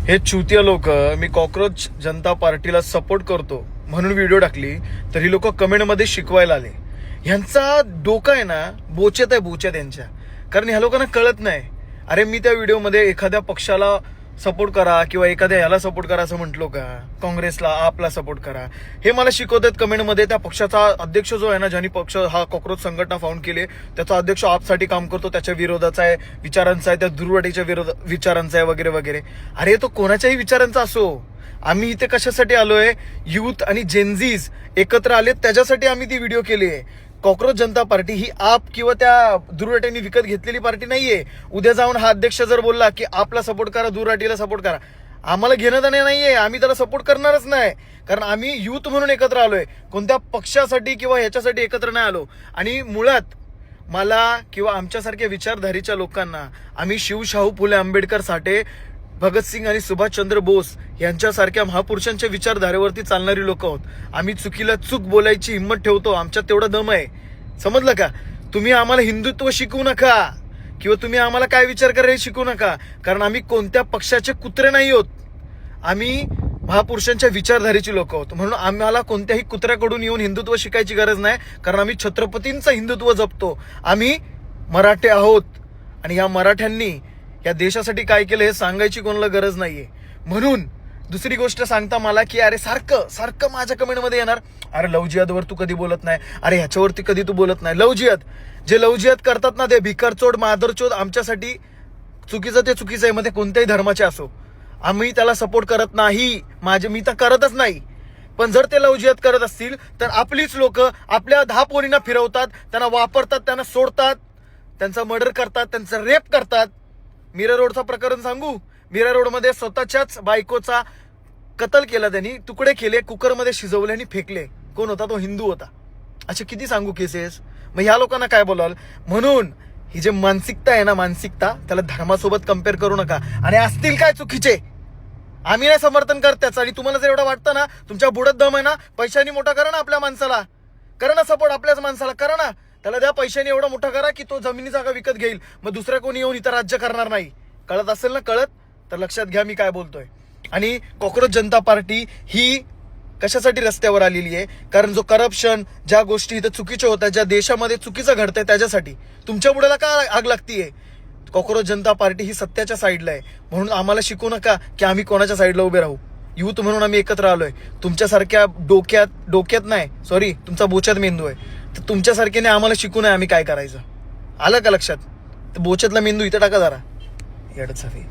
हे चुतिया लोक मी कॉक्रोच जनता पार्टीला सपोर्ट करतो म्हणून व्हिडिओ टाकली तर ही लोक कमेंटमध्ये शिकवायला आले. ह्यांचा डोका आहे ना बोचेत आहे, बोचेत यांच्या. कारण ह्या लोकांना कळत नाही. अरे मी त्या व्हिडिओमध्ये एखाद्या पक्षाला सपोर्ट करा किंवा एखाद्या ह्याला सपोर्ट करा असं म्हटलो का? काँग्रेसला, आपला सपोर्ट करा हे मला शिकवतात कमेंटमध्ये. त्या पक्षाचा अध्यक्ष जो आहे ना, ज्यांनी पक्ष हा कॉक्रोच संघटना फाउंड केली, त्याचा अध्यक्ष आपसाठी काम करतो, त्याच्या विरोधाचा आहे, विचारांचा आहे, त्या दुर्वाटीच्या विचारांचा आहे वगैरे वगैरे. अरे तो कोणाच्याही विचारांचा असो, आम्ही इथे कशासाठी आलोय? युथ आणि जेनझीज एकत्र आलेत त्याच्यासाठी आम्ही ती व्हिडिओ केली आहे. कॉक्रोच जनता पार्टी ही आप किंवा त्या दुर्वाटींनी विकत घेतलेली पार्टी नाहीये. उद्या जाऊन हा अध्यक्ष जर बोलला की आपला सपोर्ट करा, दुर्वाटीला सपोर्ट करा, आम्हाला घेणं देणं नाहीये, आम्ही त्याला सपोर्ट करणारच नाही. कारण आम्ही युथ म्हणून एकत्र आलोय, कोणत्या पक्षासाठी किंवा ह्याच्यासाठी एकत्र नाही आलो. आणि मुळात मला किंवा आमच्यासारख्या विचारधारीच्या लोकांना आम्ही शाहू फुले आंबेडकर साठे, भगतसिंग आणि सुभाषचंद्र बोस यांच्यासारख्या महापुरुषांच्या विचारधारेवरती चालणारी लोक आहोत. आम्ही चुकीला चूक बोलायची हिंमत ठेवतो, आमच्यात तेवढा दम आहे. समजलं का? तुम्ही आम्हाला हिंदुत्व शिकवू नका किंवा तुम्ही आम्हाला काय विचार करायला शिकवू नका. कारण आम्ही कोणत्या पक्षाचे कुत्रे नाही आहोत. आम्ही महापुरुषांच्या विचारधारेची लोक आहोत. म्हणून आम्हाला कोणत्याही कुत्र्याकडून येऊन हिंदुत्व शिकायची गरज नाही. कारण आम्ही छत्रपतींचं हिंदुत्व जपतो. आम्ही मराठे आहोत आणि या मराठ्यांनी या देशासाठी काय केलं हे सांगायची कोणाला गरज नाहीये. म्हणून दुसरी गोष्ट सांगता मला की अरे सारखं माझ्या कमेंटमध्ये येणार, अरे लव जिहादवर तू कधी बोलत नाही, अरे ह्याच्यावरती कधी तू बोलत नाही. लव जिहाद करतात ना ते भिकारचोद मादरचोद आमच्यासाठी चुकीचं ते चुकीचं आहे. मध्ये कोणत्याही धर्माचे असो, आम्ही त्याला सपोर्ट करत नाही. मी तर करतच नाही. पण जर ते लव जिहाद करत असतील तर आपलीच लोक आपल्या 10 पोरींना फिरवतात, त्यांना वापरतात, त्यांना सोडतात, त्यांचा मर्डर करतात, त्यांचा रेप करतात. मीरा रोडचा प्रकरण सांगू, मीरा रोडमध्ये स्वतःच्याच बायकोचा कत्ल केला, त्यांनी तुकडे केले, कुकरमध्ये शिजवले आणि फेकले. कोण होता तो? हिंदू होता. असे किती सांगू केसेस. मग ह्या लोकांना काय बोलाल? म्हणून ही जे मानसिकता आहे ना, मानसिकता, त्याला धर्मासोबत कम्पेअर करू नका. आणि असतील काय चुकीचे, आम्ही नाही समर्थन करताच. आणि तुम्हाला जर एवढं वाटतं ना, तुमच्या बुडत दम आहे ना, पैशानी मोठा करा ना आपल्या माणसाला, करा ना सपोर्ट आपल्याच माणसाला, करा ना, त्याला द्या पैशाने एवढा मोठा करा की तो जमिनी जागा विकत घेईल. मग दुसऱ्या कोणी येऊन इथं राज्य करणार नाही. कळत असेल ना? कळत तर लक्षात घ्या मी काय बोलतोय. आणि कॉक्रोच जनता पार्टी ही कशासाठी रस्त्यावर आलेली आहे? कारण जो करप्शन, ज्या गोष्टी इथं चुकीच्या होत्या, ज्या देशामध्ये चुकीचं घडतंय त्याच्यासाठी. तुमच्या बुडाला का आग लागतीये? कॉक्रोच जनता पार्टी ही सत्याच्या साईडला आहे. म्हणून आम्हाला शिकू नका की आम्ही कोणाच्या साईडला उभे राहू. युथ म्हणून आम्ही एकत्र आलोय. तुमच्यासारख्या डोक्यात नाही, सॉरी, तुमचा बोच्यात मेंदू आहे, तर तुमच्यासारख्याने आम्हाला शिकू नये आम्ही काय करायचं. आलं का लक्षात? तर बोच्यातला मेंदू इथं टाका जरा. येडच आहे.